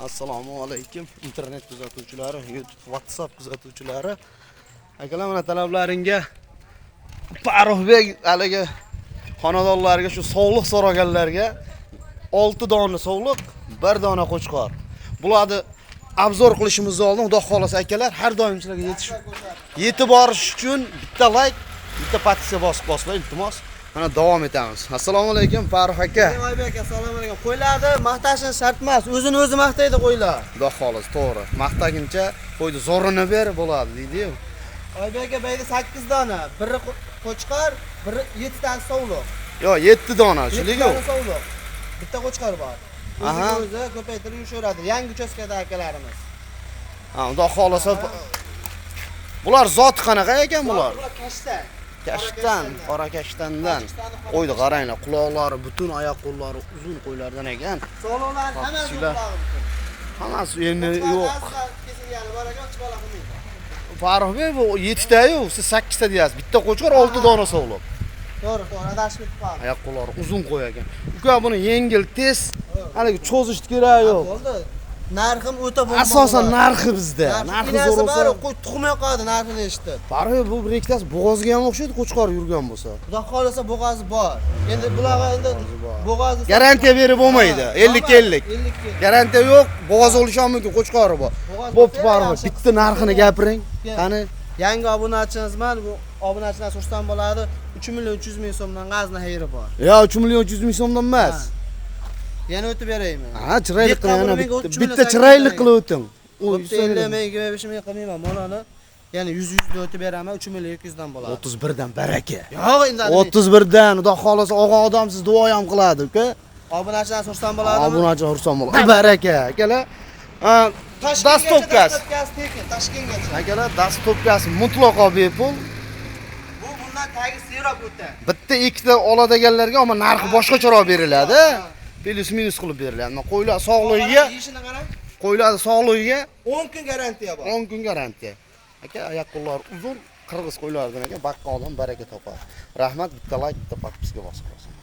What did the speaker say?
Assalomu alaykum internet kuzatuvchilari, YouTube, WhatsApp kuzatuvchilari. Akalar, mana talablaringga Farruhbek haligi xonadonlarga shu sovliq so'raganlarga 6 dona sovliq, 1 dona qo'chqor. Bularni obzor qilishimizdan oldin, xudo xolasa akalar, har doim sizlarga yetib borish uchun bitta like, bitta podpiska bosinglar, iltimos. Mana davom etamiz. Assalomu alaykum Farruh aka. Oybek aka, assalomu alaykum. Qo'ylarni maqtashni shart emas, o'zini o'zi maqtaydi qo'ylar. Xudo xolasa, to'g'ri. Maqtaguncha qo'yni zo'rini ber bo'ladi, deydi-yu. Oybek aka, bayda 8 dona, biri qo'chqor, biri 7 tane sovliq. Yo, 7 dona, shunday-ku. 7 tane sovliq. Bitta qo'chqor bor. O'zi ko'paytirib yusharadi. Yangi uchastkada akalarimiz. Ha, xudo xolasa. Bular zoti qanaqa ekan bular? Bular kashtan. Kashtan, qora kashtandan. Qo'ydi qaranglar, quloqlari, butun oyoq qo'llari uzun qo'ylardan ekan. Sovliqlar hammasi yo'q. Hammasi endi yo'q. Kesilgani bor ekan, chiqala qilmaydi. Farruhbek, bu 7 ta-yu, siz 8 ta deyapsiz. Bitta qo'chqor 6 dona sovliq. To'g'ri, adashib qoldi. Oyoq qo'llari uzun qo'y ekan. Uka buni yengil, tez, haligi cho'zish kerak yo'q. Bo'ldi. Narxim o'ta bo'lmadi. Asosan narxi bizda. Narxi zo'r bo'lsa, qo'y tuxmay qoldi narxini eshitdi. Farruh, bu rektasi bo'g'ozga ham o'xshaydi, qo'chqor yurgan bo'lsa. Xudo xolasa bo'g'ozi bor. Endi bularga endi bo'g'ozi Garantiya berib bo'lmaydi. 50-50. Garantiya yo'q, bo'g'oz bo'lishi ham mumkin, qo'chqori bor. Bo'pti, Farruh, bitta narxini gapiring. Qani? Yangi obunachimizman, bu obunachidan so'rasam bo'ladi. 3.300.000 so'mdan g'azni xayri bor. Yo, 3.300.000 so'mdan emas. Yana o'tib beraymi? Ha, chiroyli qilgan, bitta chiroyli qilib o'ting. O'y, 25.000 qilmayman, molani. Ya'ni 100 dan o'tib beraman, 3.200 dan bo'ladi. 31 dan baraka. Yo'q, endi 31 dan, xudo xolasa o'g'il odamsiz duo ham qiladi, uka. Obunachidan so'rasam bo'ladimi? Obunachi xursand bo'ladi. Baraka, akalar. Dastopkasi. Toshkentgacha. Akalar, dastopkasi mutlaqo bepul. Bu bundan tagi seroq o'ta. Bitta ikkita oladiganlarga ammo narxi boshqacharoq beriladi. Plus minus qilib beriladi. Qo'ylar sog'ligiga, Yishini qarang. qo'ylar sog'ligiga 10 kun garantiya bor. 10 kun garantiya. Aka, oyoq qo'llari uzun, qirg'iz qo'ylaridan ekan, baqqa odam baraka topadi. Rahmat, bitta like, bitta podpiska bosib qo'ying.